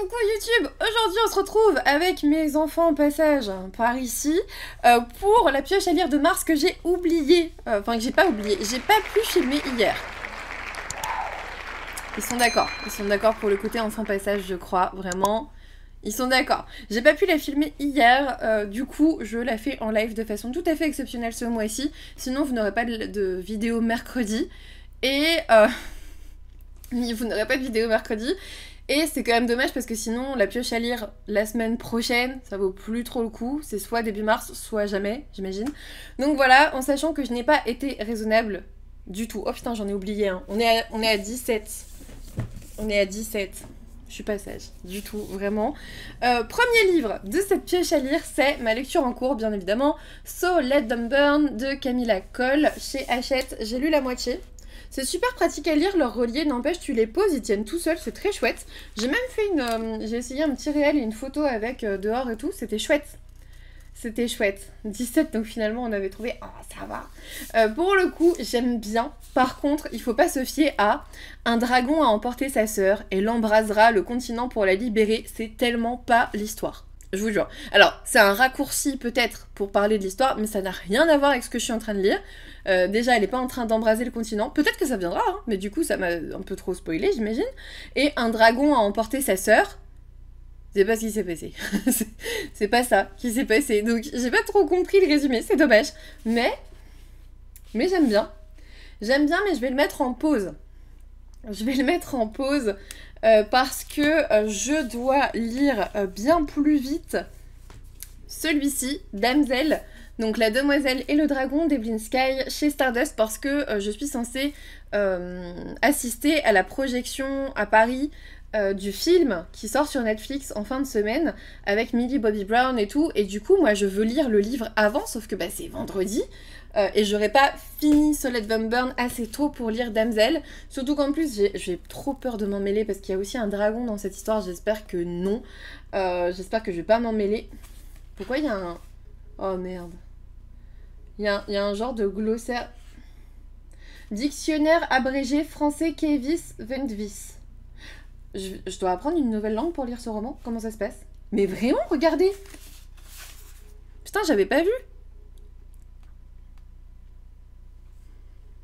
Coucou YouTube. Aujourd'hui on se retrouve avec mes enfants en passage par ici pour la pioche à lire de Mars que j'ai oublié, enfin que j'ai pas oublié, j'ai pas pu filmer hier. Ils sont d'accord pour le côté enfant passage je crois, vraiment. Ils sont d'accord. J'ai pas pu la filmer hier, du coup je la fais en live de façon tout à fait exceptionnelle ce mois-ci. Sinon vous n'aurez pas de vidéo mercredi. Et vous n'aurez pas de vidéo mercredi. Et c'est quand même dommage parce que sinon la pioche à lire la semaine prochaine, ça vaut plus trop le coup. C'est soit début mars, soit jamais, j'imagine. Donc voilà, en sachant que je n'ai pas été raisonnable du tout. Oh putain, j'en ai oublié un. On est à 17. On est à 17. Je suis pas sage, du tout, vraiment. Premier livre de cette pioche à lire, c'est ma lecture en cours, bien évidemment. So Let Them Burn de Camilla Cole, chez Hachette. J'ai lu la moitié. C'est super pratique à lire, leurs reliés, n'empêche, tu les poses, ils tiennent tout seuls, c'est très chouette. J'ai même fait j'ai essayé un petit réel et une photo avec dehors et tout, c'était chouette. C'était chouette. 17, donc finalement on avait trouvé, ah ça va. Pour le coup, j'aime bien. Par contre, il faut pas se fier à un dragon a emporté sa sœur et l'embrasera le continent pour la libérer, c'est tellement pas l'histoire. Je vous jure. Alors, c'est un raccourci peut-être pour parler de l'histoire, mais ça n'a rien à voir avec ce que je suis en train de lire. Déjà, elle n'est pas en train d'embraser le continent. Peut-être que ça viendra, hein, mais du coup, ça m'a un peu trop spoilé, j'imagine. Et un dragon a emporté sa sœur. C'est pas ce qui s'est passé. C'est pas ça qui s'est passé. Donc, j'ai pas trop compris le résumé, c'est dommage. Mais j'aime bien. J'aime bien, mais je vais le mettre en pause. Je vais le mettre en pause parce que je dois lire bien plus vite celui-ci, Damsel, donc La Demoiselle et le Dragon d'Evelyn Sky chez Stardust, parce que je suis censée assister à la projection à Paris du film qui sort sur Netflix en fin de semaine avec Millie Bobby Brown et tout, et du coup moi je veux lire le livre avant, sauf que bah, c'est vendredi. Et j'aurais pas fini So Let Them Burn assez tôt pour lire Damsel. Surtout qu'en plus, j'ai trop peur de m'en mêler parce qu'il y a aussi un dragon dans cette histoire. J'espère que non. J'espère que je vais pas m'en mêler. Pourquoi il y a un... Oh merde. Il y a un genre de glossaire... Dictionnaire abrégé français Kevis Vendvis. Je dois apprendre une nouvelle langue pour lire ce roman? Comment ça se passe? Mais vraiment, regardez! Putain, j'avais pas vu!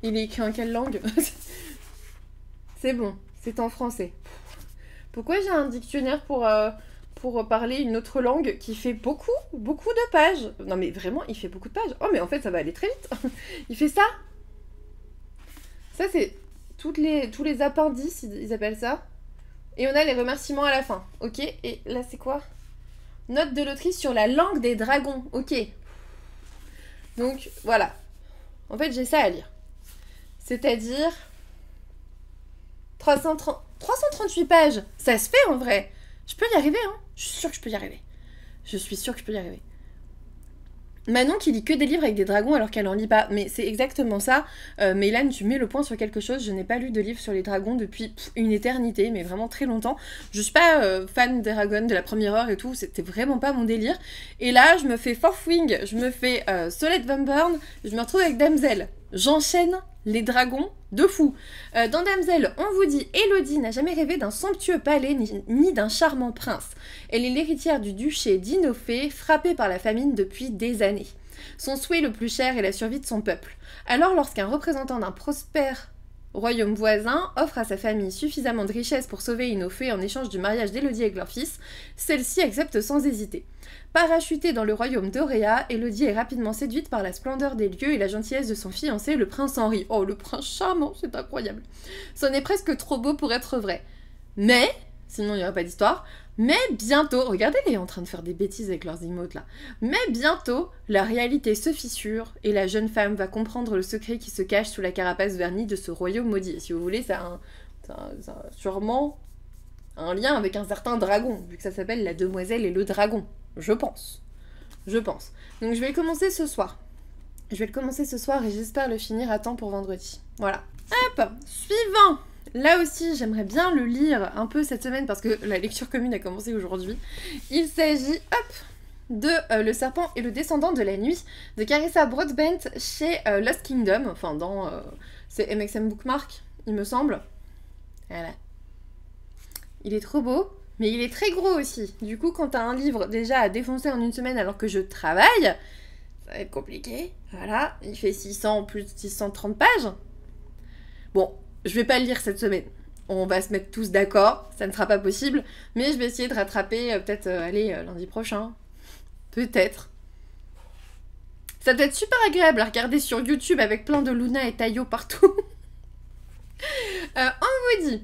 Il est écrit en quelle langue? C'est bon, c'est en français. Pourquoi j'ai un dictionnaire pour parler une autre langue qui fait beaucoup de pages? Non mais vraiment, il fait beaucoup de pages. Oh mais en fait, ça va aller très vite. Il fait ça. Ça, c'est tous les appendices, ils appellent ça. Et on a les remerciements à la fin. Ok, et là, c'est quoi? Note de l'autrice sur la langue des dragons. Ok. Donc, voilà. En fait, j'ai ça à lire. C'est-à-dire 338 pages. Ça se fait en vrai. Je peux y arriver, hein. Je suis sûre que je peux y arriver. Je suis sûre que je peux y arriver. Manon qui lit que des livres avec des dragons alors qu'elle en lit pas. Mais c'est exactement ça. Mélane, tu mets le point sur quelque chose. Je n'ai pas lu de livre sur les dragons depuis une éternité, mais vraiment très longtemps. Je suis pas fan des dragons de la première heure et tout. C'était vraiment pas mon délire. Et là, je me fais Fourth Wing, je me fais So Let Them Burn, je me retrouve avec Damsel. J'enchaîne les dragons de fou. Dans Damsel, on vous dit Élodie n'a jamais rêvé d'un somptueux palais ni d'un charmant prince. Elle est l'héritière du duché d'Inofé, frappé par la famine depuis des années. Son souhait le plus cher est la survie de son peuple. Alors lorsqu'un représentant d'un prospère royaume voisin offre à sa famille suffisamment de richesses pour sauver Inofé en échange du mariage d'Élodie avec leur fils, celle-ci accepte sans hésiter. Parachutée dans le royaume d'Auréa, Élodie est rapidement séduite par la splendeur des lieux et la gentillesse de son fiancé, le prince Henri. Oh, le prince charmant, c'est incroyable. C'en est presque trop beau pour être vrai. Mais, sinon il n'y aurait pas d'histoire, mais bientôt, regardez, elle est en train de faire des bêtises avec leurs emotes là, mais bientôt, la réalité se fissure et la jeune femme va comprendre le secret qui se cache sous la carapace vernie de ce royaume maudit. Si vous voulez, ça a sûrement un lien avec un certain dragon, vu que ça s'appelle La Demoiselle et le Dragon. Je pense. Donc je vais le commencer ce soir. Et j'espère le finir à temps pour vendredi. Voilà. Hop, suivant. Là aussi, j'aimerais bien le lire un peu cette semaine parce que la lecture commune a commencé aujourd'hui. Il s'agit, de Le Serpent et le Descendant de la Nuit de Carissa Broadbent chez Lost Kingdom. Enfin, c'est MXM Bookmark, il me semble. Voilà. Il est trop beau. Mais il est très gros aussi. Du coup, quand t'as un livre déjà à défoncer en une semaine alors que je travaille, ça va être compliqué. Voilà, il fait 600 plus 630 pages. Bon, je vais pas le lire cette semaine. On va se mettre tous d'accord, ça ne sera pas possible. Mais je vais essayer de rattraper peut-être, lundi prochain. Peut-être. Ça doit être super agréable à regarder sur YouTube avec plein de Luna et Tayo partout. On vous dit...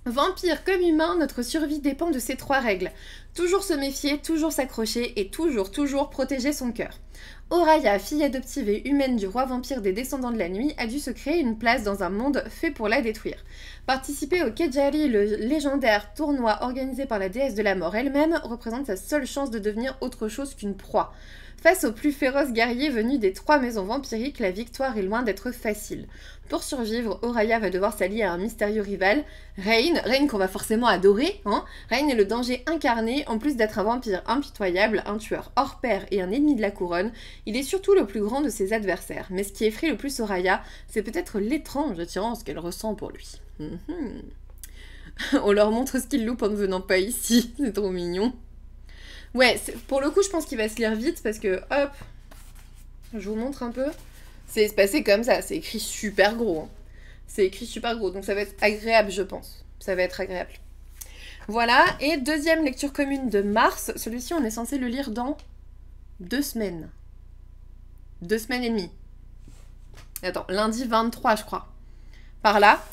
Vampire comme humain, notre survie dépend de ces 3 règles. Toujours se méfier, toujours s'accrocher et toujours protéger son cœur. Oraya, fille adoptive et humaine du roi vampire des Descendants de la Nuit, a dû se créer une place dans un monde fait pour la détruire. Participer au Kejari, le légendaire tournoi organisé par la déesse de la mort elle-même, représente sa seule chance de devenir autre chose qu'une proie. Face aux plus féroces guerriers venus des 3 maisons vampiriques, la victoire est loin d'être facile. Pour survivre, Oraya va devoir s'allier à un mystérieux rival, Rain qu'on va forcément adorer, hein. Rain est le danger incarné, en plus d'être un vampire impitoyable, un tueur hors pair et un ennemi de la couronne, il est surtout le plus grand de ses adversaires. Mais ce qui effraie le plus Oraya, c'est peut-être l'étrange attirance qu'elle ressent pour lui. On leur montre ce qu'ils loupent en ne venant pas ici, c'est trop mignon. Ouais, pour le coup, je pense qu'il va se lire vite parce que, hop, je vous montre un peu. C'est passé comme ça, c'est écrit super gros. Hein. C'est écrit super gros, donc ça va être agréable, je pense. Ça va être agréable. Voilà, et deuxième lecture commune de mars. Celui-ci, on est censé le lire dans 2 semaines. 2 semaines et demie. Attends, lundi 23, je crois. Par là.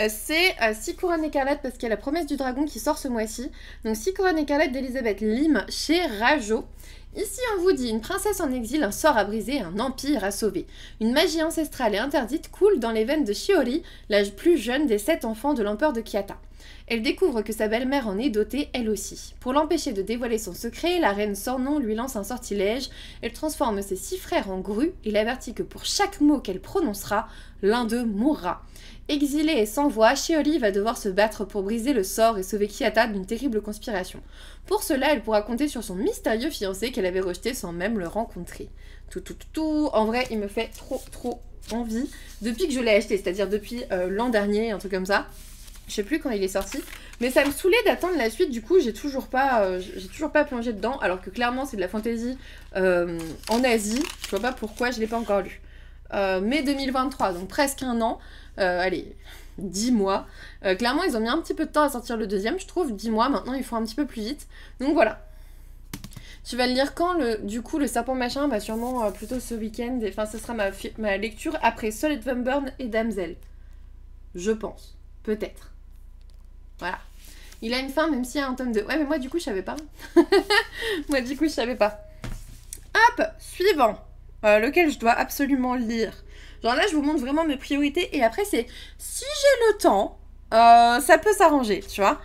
C'est 6 couronnes écarlates parce qu'il y a la promesse du dragon qui sort ce mois-ci. Donc 6 couronnes écarlates d'Elisabeth Lim chez Rajo. Ici on vous dit, une princesse en exil, un sort à briser, un empire à sauver. Une magie ancestrale et interdite coule dans les veines de Shiori, la plus jeune des 7 enfants de l'empereur de Kyata. Elle découvre que sa belle-mère en est dotée elle aussi. Pour l'empêcher de dévoiler son secret, la reine Sornon lui lance un sortilège. Elle transforme ses 6 frères en grues et l'avertit que pour chaque mot qu'elle prononcera, l'un d'eux mourra. Exilée et sans voix, Shiori va devoir se battre pour briser le sort et sauver Kyata d'une terrible conspiration. Pour cela, elle pourra compter sur son mystérieux fiancé qu'elle avait rejeté sans même le rencontrer. En vrai, il me fait trop envie depuis que je l'ai acheté, c'est-à-dire depuis l'an dernier, un truc comme ça. Je sais plus quand il est sorti, mais ça me saoulait d'attendre la suite, du coup j'ai toujours pas plongé dedans, alors que clairement c'est de la fantasy en Asie, je vois pas pourquoi je l'ai pas encore lu. Mai 2023, donc presque un an, allez, 10 mois. Clairement ils ont mis un petit peu de temps à sortir le deuxième, je trouve, 10 mois, maintenant il faut un petit peu plus vite, donc voilà. Tu vas le lire quand, du coup, le serpent machin? Bah sûrement plutôt ce week-end, enfin ce sera ma lecture après Solid Burn et Damsel. Je pense, peut-être. Voilà. Il a une fin même s'il y a un tome 2. Ouais mais moi du coup je savais pas. Moi du coup je savais pas. Hop, suivant. Lequel je dois absolument lire. Genre là je vous montre vraiment mes priorités et après c'est si j'ai le temps, ça peut s'arranger, tu vois.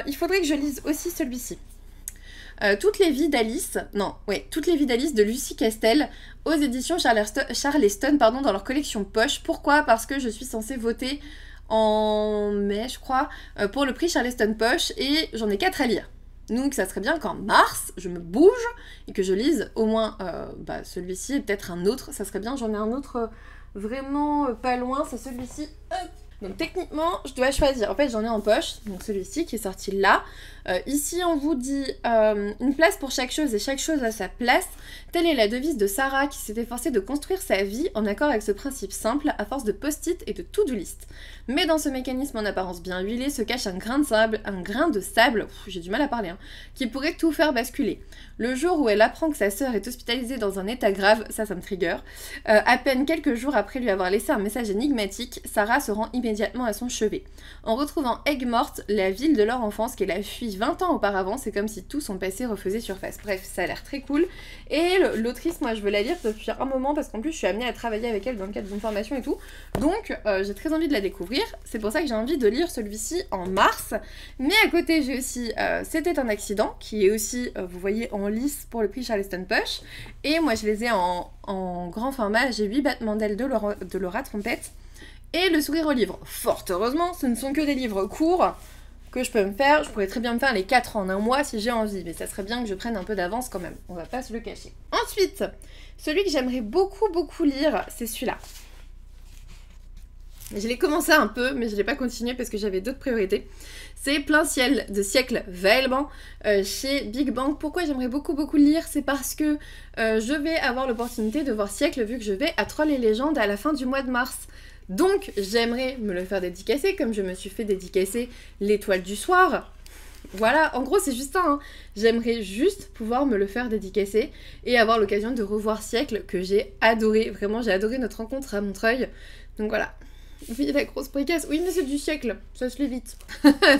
Il faudrait que je lise aussi celui-ci. Toutes les vies d'Alice, Toutes les vies d'Alice de Lucie Castel aux éditions Charleston, dans leur collection poche. Pourquoi? Parce que je suis censée voter en mai, je crois, pour le prix Charleston Poche, et j'en ai 4 à lire. Donc ça serait bien qu'en mars, je me bouge et que je lise au moins celui-ci et peut-être un autre. Ça serait bien, j'en ai un autre vraiment pas loin, c'est celui-ci. Hop. Donc techniquement, je dois choisir. En fait, j'en ai en poche, donc celui-ci qui est sorti là. Ici, on vous dit une place pour chaque chose et chaque chose a sa place. Telle est la devise de Sarah qui s'est efforcée de construire sa vie en accord avec ce principe simple à force de post-it et de to-do list. Mais dans ce mécanisme en apparence bien huilé se cache un grain de sable, j'ai du mal à parler, qui pourrait tout faire basculer. Le jour où elle apprend que sa sœur est hospitalisée dans un état grave, ça me trigger, à peine quelques jours après lui avoir laissé un message énigmatique, Sarah se rend immédiatement à son chevet. En retrouvant Egg morte, la ville de leur enfance qu'elle a fui 20 ans auparavant, c'est comme si tout son passé refaisait surface. Bref, ça a l'air très cool. Et l'autrice, moi je veux la lire depuis un moment parce qu'en plus je suis amenée à travailler avec elle dans le cadre d'une formation et tout. Donc j'ai très envie de la découvrir. C'est pour ça que j'ai envie de lire celui-ci en mars. Mais à côté j'ai aussi C'était un accident, qui est aussi, vous voyez, en lice pour le prix Charleston Poche. Et moi je les ai en grand format. J'ai 8 battements d'ailes de Laura Trompette. Et Le sourire au livre. Fort heureusement, ce ne sont que des livres courts que je peux me faire. Je pourrais très bien me faire les 4 en un mois si j'ai envie, mais ça serait bien que je prenne un peu d'avance quand même. On va pas se le cacher. Ensuite, celui que j'aimerais beaucoup lire, c'est celui-là. Je l'ai commencé un peu, mais je l'ai pas continué parce que j'avais d'autres priorités. C'est Plein ciel de Siècle Vaillant chez Big Bang. Pourquoi j'aimerais beaucoup le lire? C'est parce que je vais avoir l'opportunité de voir Siècle vu que je vais à Trolls et Légendes à la fin du mois de mars. Donc j'aimerais me le faire dédicacer comme je me suis fait dédicacer L'Étoile du Soir. Voilà, en gros c'est juste ça, hein. J'aimerais juste pouvoir me le faire dédicacer et avoir l'occasion de revoir Siècle que j'ai adoré. Vraiment j'ai adoré notre rencontre à Montreuil. Donc voilà. Oui, la grosse précasse. Oui, mais c'est du siècle. Ça se lit vite.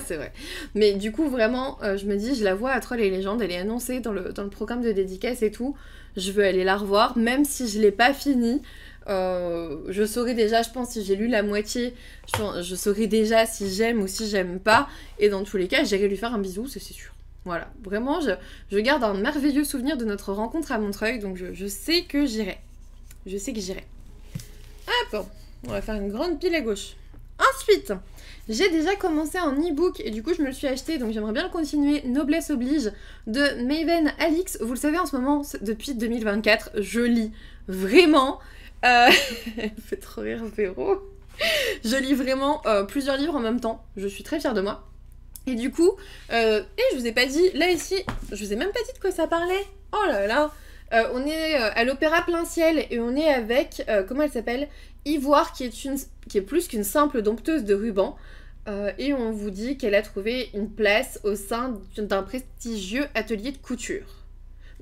C'est vrai. Mais du coup, vraiment, je me dis, je la vois à Trolls et Légendes. Elle est annoncée dans le programme de dédicace et tout. Je veux aller la revoir, même si je l'ai pas finie. Je saurais déjà, je pense, si j'ai lu la moitié, je saurais déjà si j'aime ou si j'aime pas. Et dans tous les cas, j'irai lui faire un bisou, c'est sûr. Voilà. Vraiment, je garde un merveilleux souvenir de notre rencontre à Montreuil. Donc, je sais que j'irai. Je sais que j'irai. Hop! On va faire une grande pile à gauche. Ensuite, j'ai déjà commencé en e-book et du coup je me le suis acheté, donc j'aimerais bien le continuer. Noblesse oblige de Maven Alix. Vous le savez, en ce moment, depuis 2024, je lis vraiment... Elle fait trop rire Véro. Je lis vraiment plusieurs livres en même temps. Je suis très fière de moi. Et du coup, et je vous ai pas dit, là ici, je vous ai même pas dit de quoi ça parlait. Oh là là. On est à l'Opéra Plein Ciel et on est avec, comment elle s'appelle, Ivoire, qui est plus qu'une simple dompteuse de ruban. Et on vous dit qu'elle a trouvé une place au sein d'un prestigieux atelier de couture.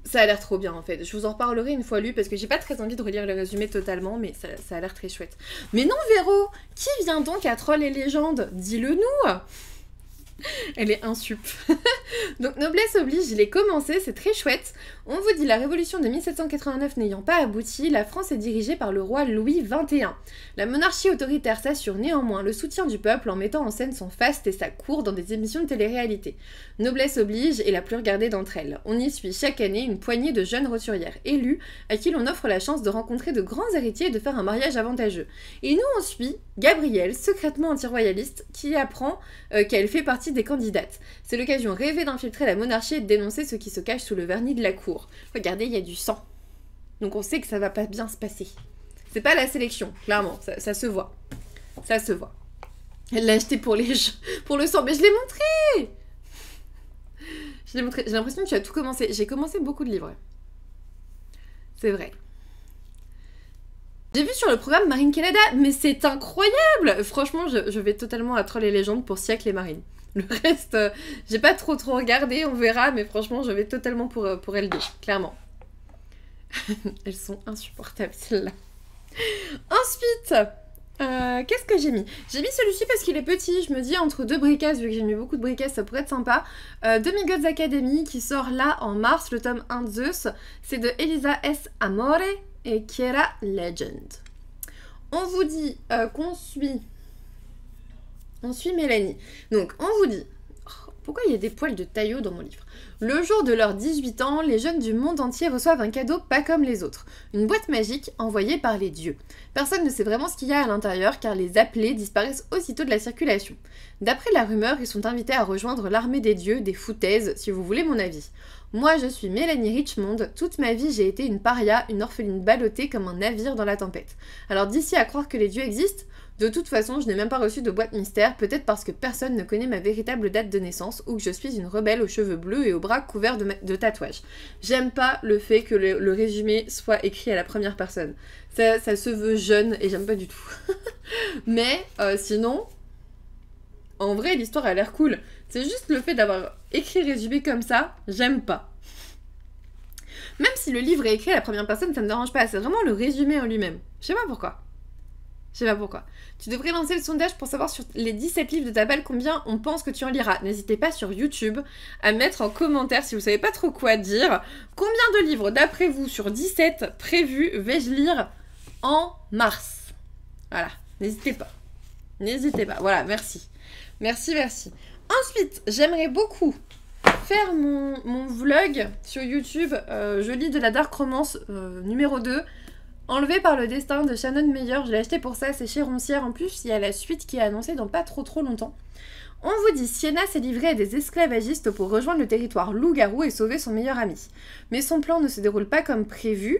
Ça a l'air trop bien en fait. Je vous en reparlerai une fois lu parce que j'ai pas très envie de relire le résumé totalement, mais ça a l'air très chouette. Mais non Véro, qui vient donc à Trolls et Légendes? Dis-le nous. Elle est insup. Donc Noblesse oblige, je l'ai commencé, c'est très chouette. On vous dit la révolution de 1789 n'ayant pas abouti, la France est dirigée par le roi Louis XXI. La monarchie autoritaire s'assure néanmoins le soutien du peuple en mettant en scène son faste et sa cour dans des émissions de télé-réalité. Noblesse oblige est la plus regardée d'entre elles. On y suit chaque année une poignée de jeunes roturières élues à qui l'on offre la chance de rencontrer de grands héritiers et de faire un mariage avantageux. Et nous on suit Gabrielle, secrètement anti-royaliste, qui apprend qu'elle fait partie des candidates. C'est l'occasion rêvée d'infiltrer la monarchie et de dénoncer ce qui se cache sous le vernis de la cour. Regardez, il y a du sang. Donc on sait que ça va pas bien se passer. C'est pas la sélection, clairement, ça se voit. Ça se voit. Elle l'a acheté pour le sang, mais je l'ai montré. J'ai l'impression que tu as tout commencé. J'ai commencé beaucoup de livres. C'est vrai. J'ai vu sur le programme Marine Canada, mais c'est incroyable! Franchement, je vais totalement à Trolls et Légendes pour Siècle et Marine. Le reste, j'ai pas trop regardé, on verra, mais franchement, je vais totalement pour LD, clairement. Elles sont insupportables, celles-là. Ensuite, qu'est-ce que j'ai mis? J'ai mis celui-ci parce qu'il est petit, je me dis entre deux bricasses, vu que j'ai mis beaucoup de bricasses, ça pourrait être sympa. Demigods Academy, qui sort là en mars, le tome 1 de Zeus. C'est de Elisa S. Amore et Kiera Legend. On vous dit qu'on suit Mélanie. Donc, on vous dit... Oh, pourquoi il y a des poils de taillot dans mon livre? Le jour de leurs 18 ans, les jeunes du monde entier reçoivent un cadeau pas comme les autres. Une boîte magique envoyée par les dieux. Personne ne sait vraiment ce qu'il y a à l'intérieur car les appelés disparaissent aussitôt de la circulation. D'après la rumeur, ils sont invités à rejoindre l'armée des dieux, des foutaises, si vous voulez mon avis. Moi, je suis Mélanie Richmond. Toute ma vie, j'ai été une paria, une orpheline ballottée comme un navire dans la tempête. Alors d'ici à croire que les dieux existent, de toute façon, je n'ai même pas reçu de boîte mystère, peut-être parce que personne ne connaît ma véritable date de naissance ou que je suis une rebelle aux cheveux bleus et aux bras couverts de tatouages. J'aime pas le fait que le résumé soit écrit à la première personne. Ça se veut jeune et j'aime pas du tout. Mais sinon, en vrai, l'histoire a l'air cool. C'est juste le fait d'avoir écrit résumé comme ça, j'aime pas. Même si le livre est écrit à la première personne, ça me dérange pas. C'est vraiment le résumé en lui-même. Je sais pas pourquoi. Je sais pas pourquoi. Tu devrais lancer le sondage pour savoir sur les 17 livres de ta balle combien on pense que tu en liras. N'hésitez pas sur YouTube à mettre en commentaire si vous savez pas trop quoi dire. Combien de livres d'après vous sur 17 prévus vais-je lire en mars? Voilà, n'hésitez pas. N'hésitez pas. Voilà, merci. Merci, merci. Ensuite, j'aimerais beaucoup faire mon vlog sur YouTube. Je lis de la Dark Romance numéro 2. Enlevé par le destin de Shannon Meyer, je l'ai acheté pour ça, c'est chez Roncière. En plus, il y a la suite qui est annoncée dans pas trop longtemps. On vous dit, Sienna s'est livrée à des esclavagistes pour rejoindre le territoire loup-garou et sauver son meilleur ami. Mais son plan ne se déroule pas comme prévu.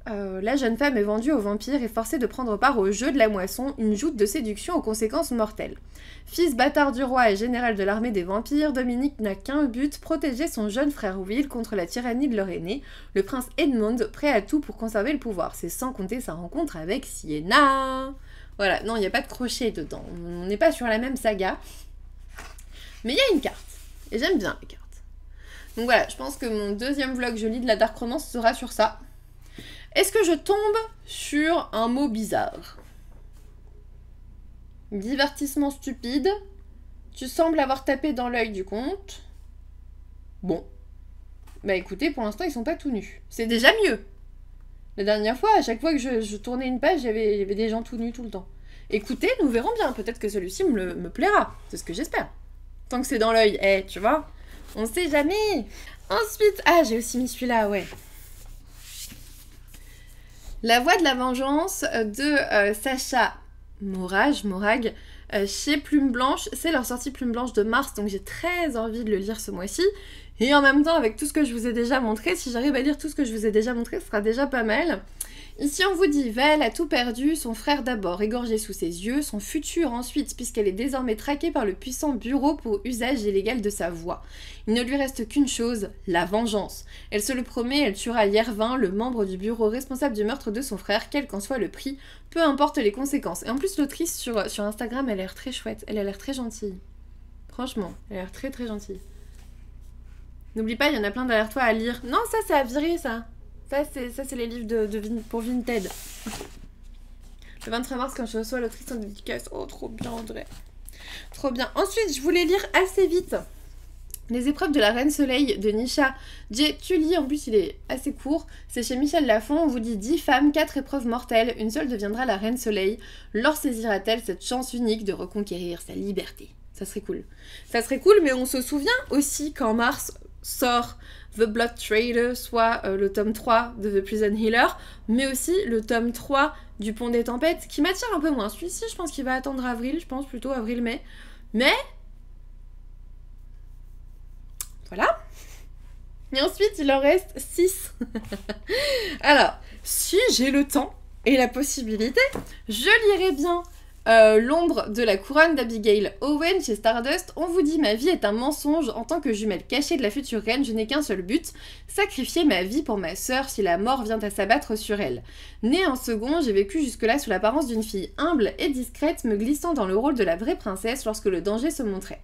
La jeune femme est vendue aux vampires et forcée de prendre part au jeu de la moisson, une joute de séduction aux conséquences mortelles. Fils bâtard du roi et général de l'armée des vampires, Dominique n'a qu'un but, protéger son jeune frère Will contre la tyrannie de leur aîné, le prince Edmond, prêt à tout pour conserver le pouvoir. C'est sans compter sa rencontre avec Sienna. Voilà, non, il n'y a pas de crochet dedans. On n'est pas sur la même saga. Mais il y a une carte. Et j'aime bien les cartes. Donc voilà, je pense que mon deuxième vlog je lis de la Dark Romance sera sur ça. Est-ce que je tombe sur un mot bizarre? Divertissement stupide. Tu sembles avoir tapé dans l'œil du conte. Bon. Bah écoutez, pour l'instant, ils sont pas tout nus. C'est déjà mieux. La dernière fois, à chaque fois que je tournais une page, il y avait des gens tout nus tout le temps. Écoutez, nous verrons bien. Peut-être que celui-ci me plaira. C'est ce que j'espère. Tant que c'est dans l'œil, tu vois, on sait jamais. Ensuite, j'ai aussi mis celui-là, ouais. La voix de la vengeance de Sacha Morag, chez Plume Blanche. C'est leur sortie Plume Blanche de mars, donc j'ai très envie de le lire ce mois-ci. Et en même temps, avec tout ce que je vous ai déjà montré, si j'arrive à lire tout ce que je vous ai déjà montré, ce sera déjà pas mal. Ici, on vous dit, Vel a tout perdu, son frère d'abord égorgé sous ses yeux, son futur ensuite, puisqu'elle est désormais traquée par le puissant bureau pour usage illégal de sa voix. Il ne lui reste qu'une chose, la vengeance. Elle se le promet, elle tuera Yervin, le membre du bureau responsable du meurtre de son frère, quel qu'en soit le prix, peu importe les conséquences. Et en plus, l'autrice sur Instagram, elle a l'air très chouette, elle a l'air très gentille. Franchement, elle a l'air très très gentille. N'oublie pas, il y en a plein derrière toi à lire. Non, ça, c'est à virer, ça. Ça, c'est les livres pour Vinted. Le 23 mars, quand je reçois l'autrice en dédicace. Oh, trop bien, André. Trop bien. Ensuite, je voulais lire assez vite Les épreuves de la Reine Soleil de Nisha J. Tully. En plus, il est assez court. C'est chez Michel Lafon. On vous dit 10 femmes, 4 épreuves mortelles. Une seule deviendra la Reine Soleil. Lors saisira-t-elle cette chance unique de reconquérir sa liberté? Ça serait cool. Ça serait cool, mais on se souvient aussi qu'en mars sort The Blood Trader, soit le tome 3 de The Prison Healer, mais aussi le tome 3 du Pont des Tempêtes, qui m'attire un peu moins. Celui-ci, je pense qu'il va attendre avril, je pense plutôt avril-mai. Mais... voilà. Et ensuite, il en reste 6. Alors, si j'ai le temps et la possibilité, je lirai bien L'ombre de la couronne d'Abigail Owen chez Stardust. On vous dit, ma vie est un mensonge. En tant que jumelle cachée de la future reine, je n'ai qu'un seul but, sacrifier ma vie pour ma sœur si la mort vient à s'abattre sur elle. Née en second, j'ai vécu jusque-là sous l'apparence d'une fille humble et discrète, me glissant dans le rôle de la vraie princesse lorsque le danger se montrait.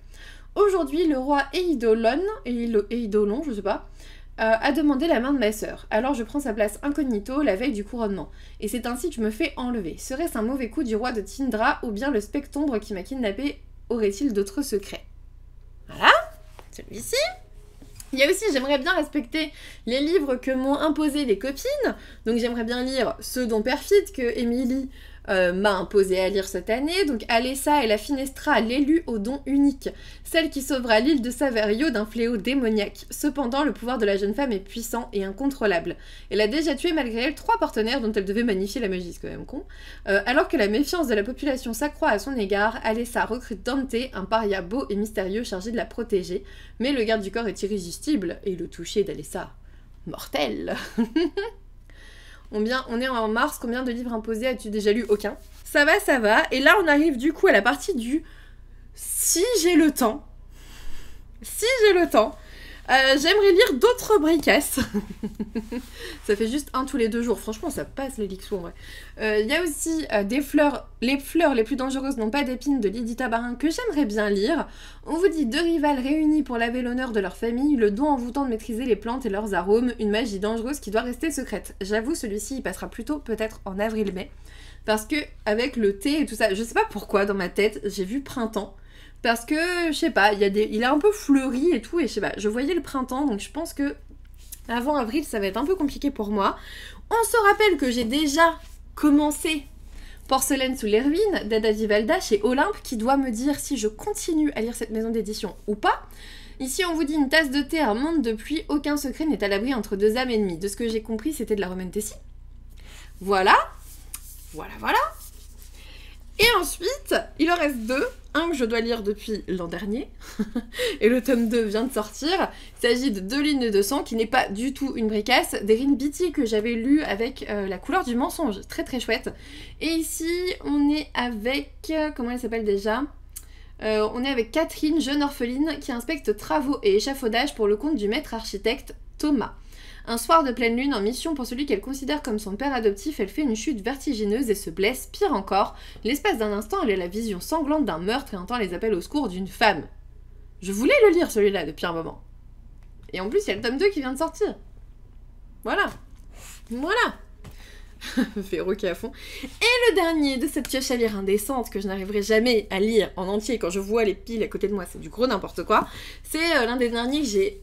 Aujourd'hui, le roi Eidolon, je sais pas, a demandé la main de ma sœur. Alors je prends sa place incognito la veille du couronnement. Et c'est ainsi que je me fais enlever. Serait-ce un mauvais coup du roi de Tindra ou bien le spectre qui m'a kidnappé aurait-il d'autres secrets? Voilà, celui-ci. Il y a aussi, j'aimerais bien respecter les livres que m'ont imposé les copines. Donc j'aimerais bien lire ceux dont Perfide, que Émilie m'a imposé à lire cette année. Donc Alessa et la Finestra, l'élu au don unique. Celle qui sauvera l'île de Saverio d'un fléau démoniaque. Cependant, le pouvoir de la jeune femme est puissant et incontrôlable. Elle a déjà tué malgré elle 3 partenaires dont elle devait magnifier la magie, c'est quand même con. Alors que la méfiance de la population s'accroît à son égard, Alessa recrute Dante, un paria beau et mystérieux chargé de la protéger. Mais le garde du corps est irrésistible et le toucher d'Alessa, mortel. On est en mars, combien de livres imposés as-tu déjà lu? Aucun. Ça va. Et là, on arrive du coup à la partie du si j'ai le temps. Si j'ai le temps. J'aimerais lire d'autres bricasses. Ça fait juste un tous les 2 jours. Franchement, ça passe les Lixou en vrai. Il y a aussi des fleurs. Les fleurs les plus dangereuses n'ont pas d'épines de Lydie Tabarin que j'aimerais bien lire. On vous dit 2 rivales réunies pour laver l'honneur de leur famille, le don envoûtant de maîtriser les plantes et leurs arômes, une magie dangereuse qui doit rester secrète. J'avoue, celui-ci, il passera plutôt peut-être en avril-mai. Parce que avec le thé et tout ça, je sais pas pourquoi dans ma tête, j'ai vu printemps. Parce que, je sais pas, il est un peu fleuri et tout, et je sais pas, je voyais le printemps, donc je pense que avant avril, ça va être un peu compliqué pour moi. On se rappelle que j'ai déjà commencé Porcelaine sous les ruines d'Ada Vivalda chez Olympe, qui doit me dire si je continue à lire cette maison d'édition ou pas. Ici, on vous dit une tasse de thé, un monde de pluie, aucun secret n'est à l'abri entre 2 âmes ennemies. De ce que j'ai compris, c'était de la Romaine Tessie. Voilà. Et ensuite, il en reste 2. Un que je dois lire depuis l'an dernier, et le tome 2 vient de sortir. Il s'agit de 2 lignes de sang, qui n'est pas du tout une bricasse, d'Erin Beatty que j'avais lu avec La couleur du mensonge, très très chouette. Et ici, on est avec... comment elle s'appelle déjà ? On est avec Catherine, jeune orpheline, qui inspecte travaux et échafaudage pour le compte du maître architecte Thomas. Un soir de pleine lune, en mission pour celui qu'elle considère comme son père adoptif, elle fait une chute vertigineuse et se blesse, pire encore. L'espace d'un instant, elle a la vision sanglante d'un meurtre et entend les appels au secours d'une femme. Je voulais le lire celui-là depuis un moment. Et en plus, il y a le tome 2 qui vient de sortir. Voilà. Voilà. Véro qui est à fond. Et le dernier de cette pioche à lire indécente que je n'arriverai jamais à lire en entier quand je vois les piles à côté de moi, c'est du gros n'importe quoi. C'est l'un des derniers que j'ai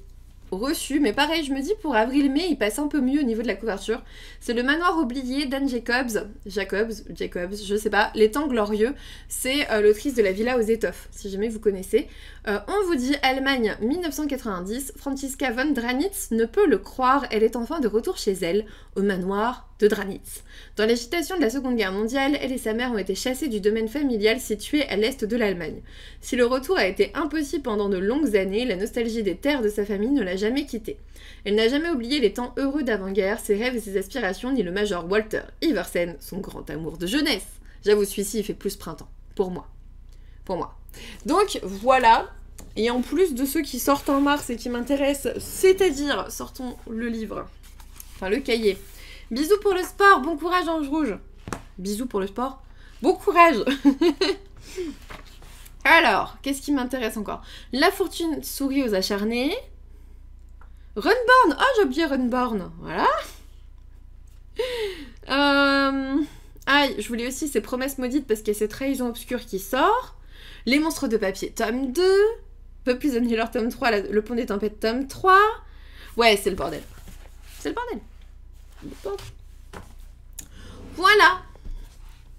reçu, mais pareil, je me dis pour avril-mai, il passe un peu mieux au niveau de la couverture. C'est Le Manoir oublié d'Anne Jacobs, je sais pas, Les Temps glorieux, c'est l'autrice de La Villa aux étoffes, si jamais vous connaissez. On vous dit Allemagne 1990, Franziska von Dranitz ne peut le croire, elle est enfin de retour chez elle, au manoir de Dranitz. Dans l'agitation de la Seconde Guerre mondiale, elle et sa mère ont été chassées du domaine familial situé à l'est de l'Allemagne. Si le retour a été impossible pendant de longues années, la nostalgie des terres de sa famille ne l'a jamais quittée. Elle n'a jamais oublié les temps heureux d'avant-guerre, ses rêves et ses aspirations, ni le major Walter Iversen, son grand amour de jeunesse. J'avoue, celui-ci, il fait plus printemps. Pour moi. Donc, voilà. Et en plus de ceux qui sortent en mars et qui m'intéressent, c'est-à-dire, sortons le livre. Enfin, le cahier. Bisous pour le sport, bon courage Ange Rouge. Bisous pour le sport, bon courage. Alors, qu'est-ce qui m'intéresse encore? La fortune sourit aux acharnés. Runborn, oh j'ai oublié Runborn, voilà. Aïe, je voulais aussi ces promesses maudites parce qu'il y a cette trahison obscure qui sort. Les monstres de papier, tome 2. Puppies and Healer, tome 3. Le pont des tempêtes, tome 3. Ouais, c'est le bordel. C'est le bordel. Voilà.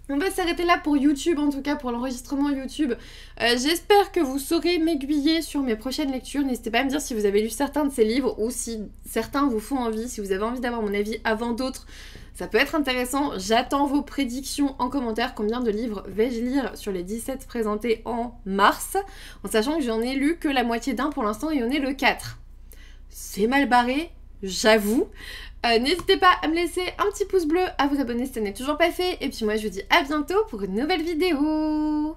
On va s'arrêter là pour YouTube, en tout cas pour l'enregistrement YouTube. J'espère que vous saurez m'aiguiller sur mes prochaines lectures. N'hésitez pas à me dire si vous avez lu certains de ces livres ou si certains vous font envie, si vous avez envie d'avoir mon avis avant d'autres. Ça peut être intéressant. J'attends vos prédictions en commentaire. Combien de livres vais-je lire sur les 17 présentés en mars? En sachant que j'en ai lu que la moitié d'un pour l'instant et on est le 4. C'est mal barré, j'avoue. N'hésitez pas à me laisser un petit pouce bleu, à vous abonner si ce n'est toujours pas fait. Et puis moi je vous dis à bientôt pour une nouvelle vidéo.